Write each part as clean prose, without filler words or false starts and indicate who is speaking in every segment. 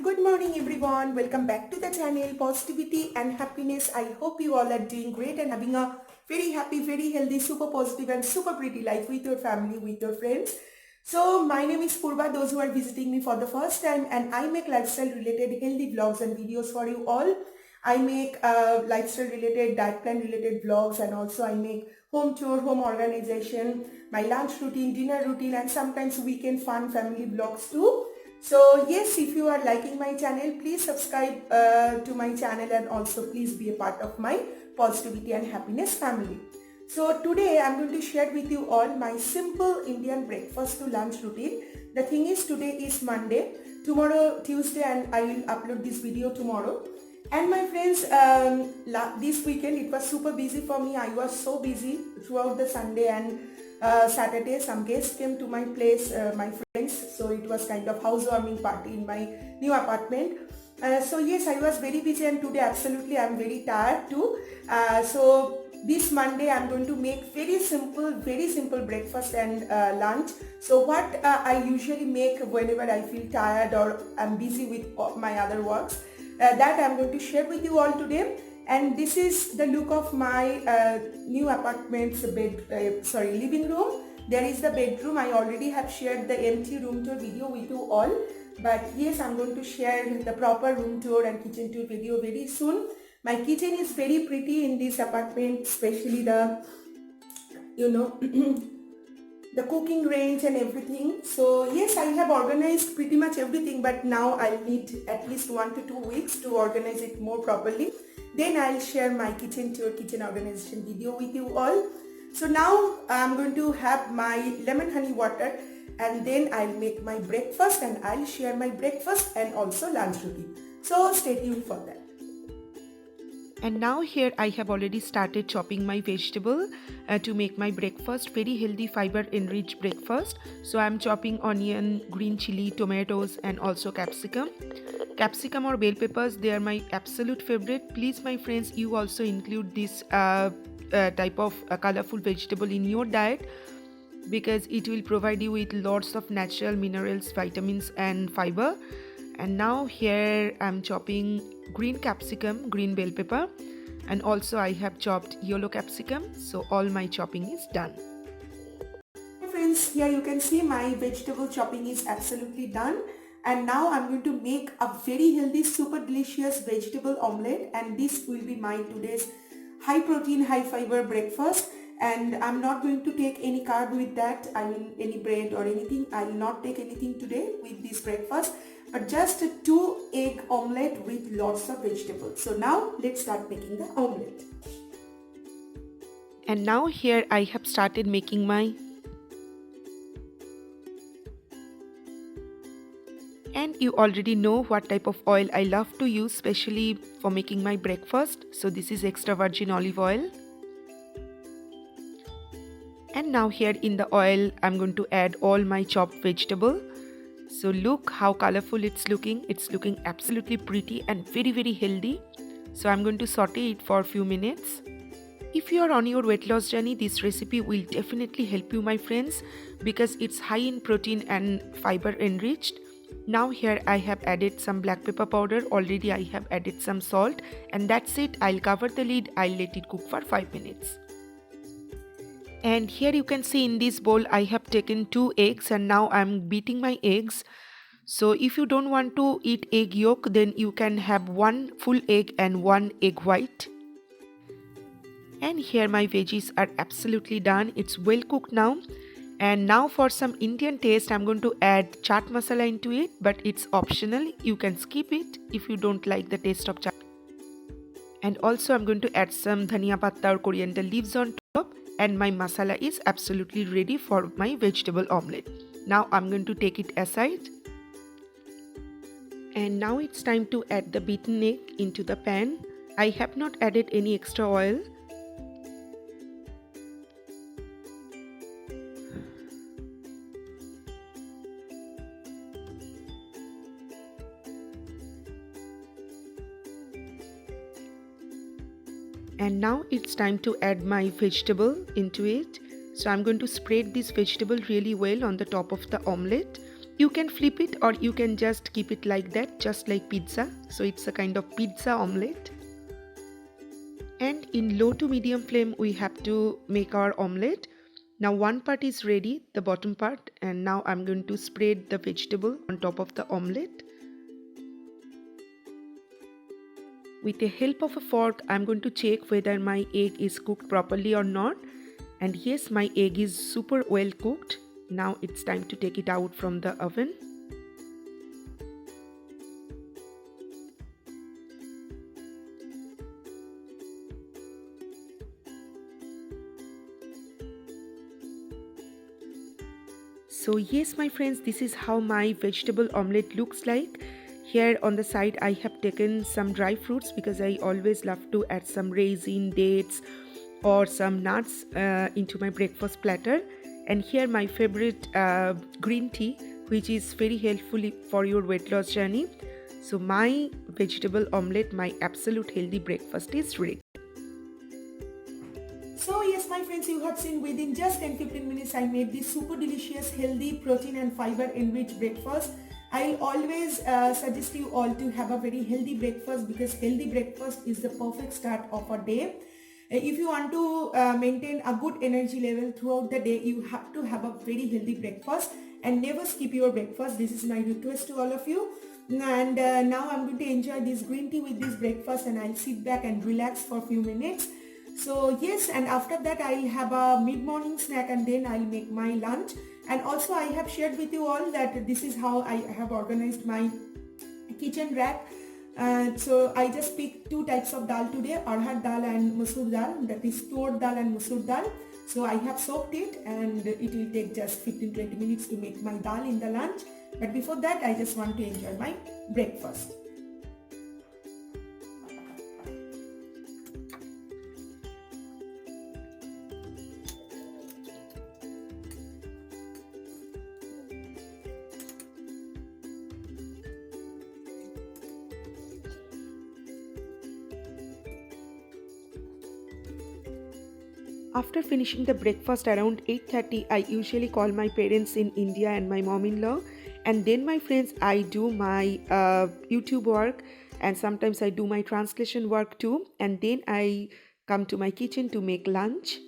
Speaker 1: Good morning everyone. Welcome back to the channel Positivity and Happiness. I hope you all are doing great and having a very happy, very healthy, super positive and super pretty life with your family, with your friends. So my name is Purba, those who are visiting me for the first time, and I make lifestyle related healthy vlogs and videos for you all. I make lifestyle related, diet plan related vlogs, and also I make home tour, home organization, my lunch routine, dinner routine, and sometimes weekend fun family vlogs too. So yes, if you are liking my channel, please subscribe to my channel and also please be a part of my positivity and happiness family. So today I'm going to share with you all my simple Indian breakfast to lunch routine. The thing is, today is Monday, tomorrow Tuesday, and I will upload this video tomorrow. And my friends, this weekend it was super busy for me. I was so busy throughout the Sunday and Saturday. Some guests came to my place, my friends. So it was kind of housewarming party in my new apartment. So yes, I was very busy, and today absolutely I'm very tired too. So this Monday I'm going to make very simple breakfast and lunch. So what I usually make whenever I feel tired or I'm busy with my other works, that I'm going to share with you all today. And this is the look of my new apartment's living room. There is the bedroom. I already have shared the empty room tour video with you all. But yes, I'm going to share the proper room tour and kitchen tour video very soon. My kitchen is very pretty in this apartment, especially the, the cooking range and everything. So yes, I have organized pretty much everything, but now I'll need at least 1 to 2 weeks to organize it more properly. Then I'll share my kitchen tour, kitchen organization video with you all. So now I'm going to have my lemon honey water, and then I'll make my breakfast and I'll share my breakfast and also lunch routine. So stay tuned for that.
Speaker 2: And now here I have already started chopping my vegetable to make my breakfast, very healthy fiber enriched breakfast. So I'm chopping onion, green chili, tomatoes and also capsicum. Capsicum or bell peppers, they are my absolute favorite. Please my friends, you also include this type of colorful vegetable in your diet, because it will provide you with lots of natural minerals, vitamins and fiber. And now here I'm chopping green capsicum, green bell pepper, and also I have chopped yellow capsicum. So all my chopping is done.
Speaker 1: Hey friends, here you can see my vegetable chopping is absolutely done. And now I'm going to make a very healthy, super delicious vegetable omelette, and this will be my today's high protein, high fiber breakfast. And I'm not going to take any carb with that, I mean any bread or anything. I will not take anything today with this breakfast, but just a 2 egg omelette with lots of vegetables. So now let's start making the omelette.
Speaker 2: And now here I have started making my, and you already know what type of oil I love to use, especially for making my breakfast. So this is extra virgin olive oil. And now here in the oil I'm going to add all my chopped vegetable. So look how colorful it's looking. It's looking absolutely pretty and very healthy. So I'm going to saute it for a few minutes. If you are on your weight loss journey, this recipe will definitely help you my friends, because it's high in protein and fiber enriched. Now here I have added some black pepper powder. Already I have added some salt, and that's it. I'll cover the lid. I'll let it cook for 5 minutes. And here you can see in this bowl I have taken 2 eggs, and now I'm beating my eggs. So if you don't want to eat egg yolk, then you can have 1 full egg and 1 egg white. And here my veggies are absolutely done. It's well cooked now. And now for some Indian taste, I'm going to add chaat masala into it, but it's optional. You can skip it if you don't like the taste of chaat. And also I'm going to add some dhania patta or coriander leaves on top. And my masala is absolutely ready for my vegetable omelette. Now I'm going to take it aside. And now it's time to add the beaten egg into the pan. I have not added any extra oil. And now it's time to add my vegetable into it. So I'm going to spread this vegetable really well on the top of the omelette. You can flip it or you can just keep it like that, just like pizza. So it's a kind of pizza omelette. And in low to medium flame we have to make our omelette. Now one part is ready, the bottom part, and now I'm going to spread the vegetable on top of the omelette. With the help of a fork, I'm going to check whether my egg is cooked properly or not. And yes, my egg is super well cooked. Now it's time to take it out from the oven. So yes, my friends, this is how my vegetable omelette looks like. Here on the side I have taken some dry fruits because I always love to add some raisin, dates or some nuts into my breakfast platter. And here my favorite green tea, which is very helpful for your weight loss journey. So my vegetable omelette, my absolute healthy breakfast is ready.
Speaker 1: So yes, my friends, you have seen within just 10-15 minutes I made this super delicious, healthy, protein and fiber enriched breakfast. I always suggest you all to have a very healthy breakfast because healthy breakfast is the perfect start of a day. If you want to maintain a good energy level throughout the day, you have to have a very healthy breakfast and never skip your breakfast. This is my request to all of you. And now I'm going to enjoy this green tea with this breakfast and I'll sit back and relax for a few minutes. So yes, and after that I'll have a mid-morning snack and then I'll make my lunch. And also I have shared with you all that this is how I have organized my kitchen rack. So I just picked two types of dal today, arhar dal and masoor dal, that is tur dal and masoor dal. So I have soaked it and it will take just 15-20 minutes to make my dal in the lunch. But before that I just want to enjoy my breakfast.
Speaker 2: After finishing the breakfast around 8:30, I usually call my parents in India and my mom-in-law. And then my friends, I do my YouTube work and sometimes I do my translation work too. And then I come to my kitchen to make lunch.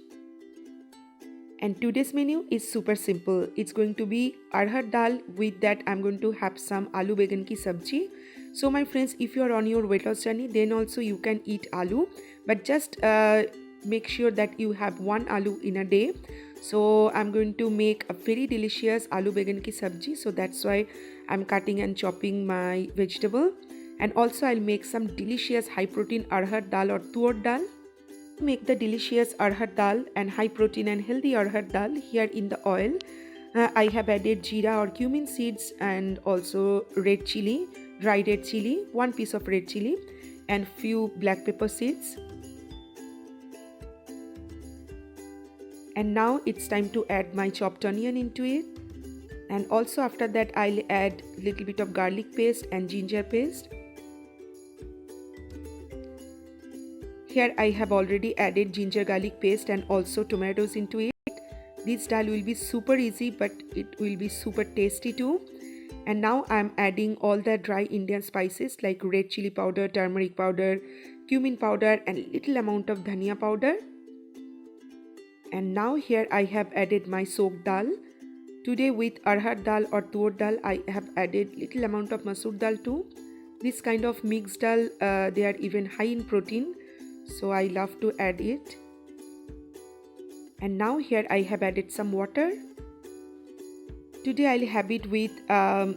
Speaker 2: And today's menu is super simple. It's going to be arhar dal. With that, I'm going to have some aloo began ki sabji. So my friends, if you are on your weight loss journey, then also you can eat aloo. But just make sure that you have one aloo in a day. So I'm going to make a very delicious aloo began ki sabji. So that's why I'm cutting and chopping my vegetable. And also I'll make some delicious high protein arhar dal or tur dal. Make the delicious arhar dal and high protein and healthy arhar dal here in the oil. I have added jeera or cumin seeds and also red chili, dry red chili, one piece of red chili and few black pepper seeds. And now it's time to add my chopped onion into it. And also after that I'll add a little bit of garlic paste and ginger paste. Here I have already added ginger garlic paste and also tomatoes into it. This dal will be super easy but it will be super tasty too. And now I'm adding all the dry Indian spices like red chili powder, turmeric powder, cumin powder and little amount of dhania powder. And now here I have added my soaked dal. Today with arhar dal or tur dal I have added little amount of masoor dal too. This kind of mixed dal they are even high in protein. So I love to add it. And now here I have added some water. Today I'll have it with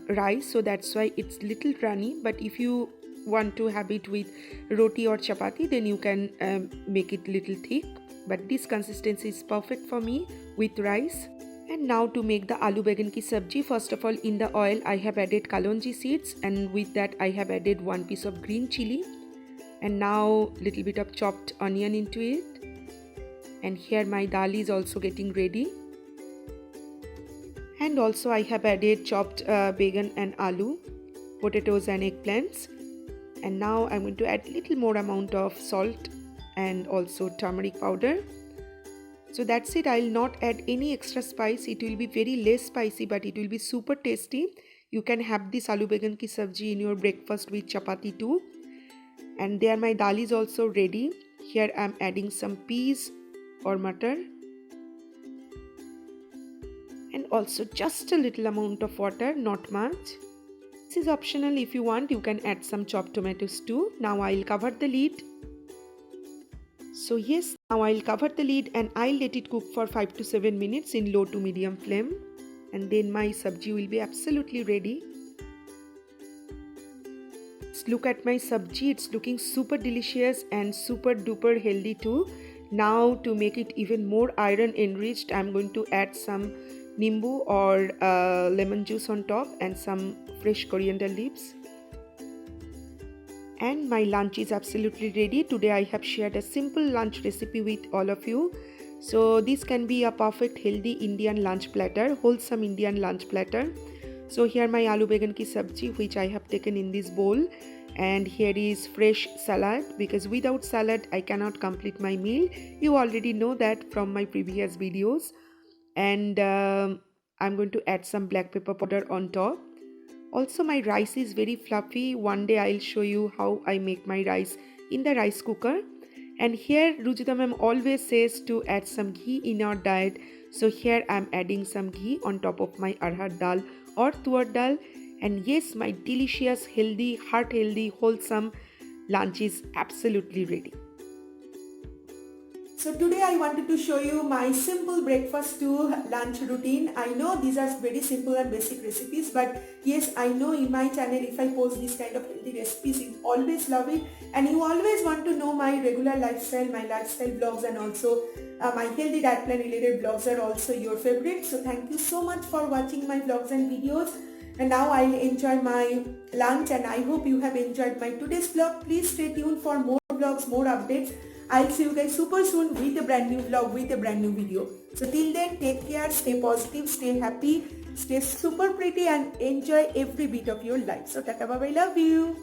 Speaker 2: rice, so that's why it's little runny. But if you want to have it with roti or chapati, then you can make it little thick. But this consistency is perfect for me with rice. And now to make the aloo began ki sabji, first of all in the oil I have added kalonji seeds and with that I have added one piece of green chili. And now little bit of chopped onion into it. And here my dal is also getting ready. And also I have added chopped bacon and aloo, potatoes and eggplants. And now I'm going to add little more amount of salt and also turmeric powder. So that's it. I'll not add any extra spice. It will be very less spicy, but it will be super tasty. You can have this aloo began ki sabji in your breakfast with chapati too. And there my dal is also ready. Here I'm adding some peas or matar. And also just a little amount of water, not much. This is optional. If you want, you can add some chopped tomatoes too. Now I'll cover the lid. So yes, now I'll cover the lid and I'll let it cook for 5 to 7 minutes in low to medium flame. And then my sabji will be absolutely ready. Let's look at my sabji. It's looking super delicious and super duper healthy too. Now to make it even more iron enriched, I'm going to add some nimbu or lemon juice on top and some fresh coriander leaves. And my lunch is absolutely ready. Today I have shared a simple lunch recipe with all of you. So this can be a perfect healthy Indian lunch platter, wholesome Indian lunch platter. So here my aloo began ki sabji which I have taken in this bowl, and here is fresh salad because without salad I cannot complete my meal. You already know that from my previous videos. And I'm going to add some black pepper powder on top. Also my rice is very fluffy. One day I'll show you how I make my rice in the rice cooker. And here Rujuta ma'am always says to add some ghee in our diet. So here I'm adding some ghee on top of my arhar dal or tuar dal. And yes, my delicious, healthy, heart healthy, wholesome lunch is absolutely ready.
Speaker 1: So today I wanted to show you my simple breakfast to lunch routine. I know these are very simple and basic recipes, but yes, I know in my channel if I post this kind of healthy recipes, you always love it and you always want to know my regular lifestyle, my lifestyle vlogs, and also my healthy diet plan related vlogs are also your favorite. So thank you so much for watching my vlogs and videos. And now I'll enjoy my lunch and I hope you have enjoyed my today's vlog. Please stay tuned for more vlogs, more updates. I'll see you guys super soon with a brand new vlog, with a brand new video. So till then, take care, stay positive, stay happy, stay super pretty and enjoy every bit of your life. So tata bye bye, love you.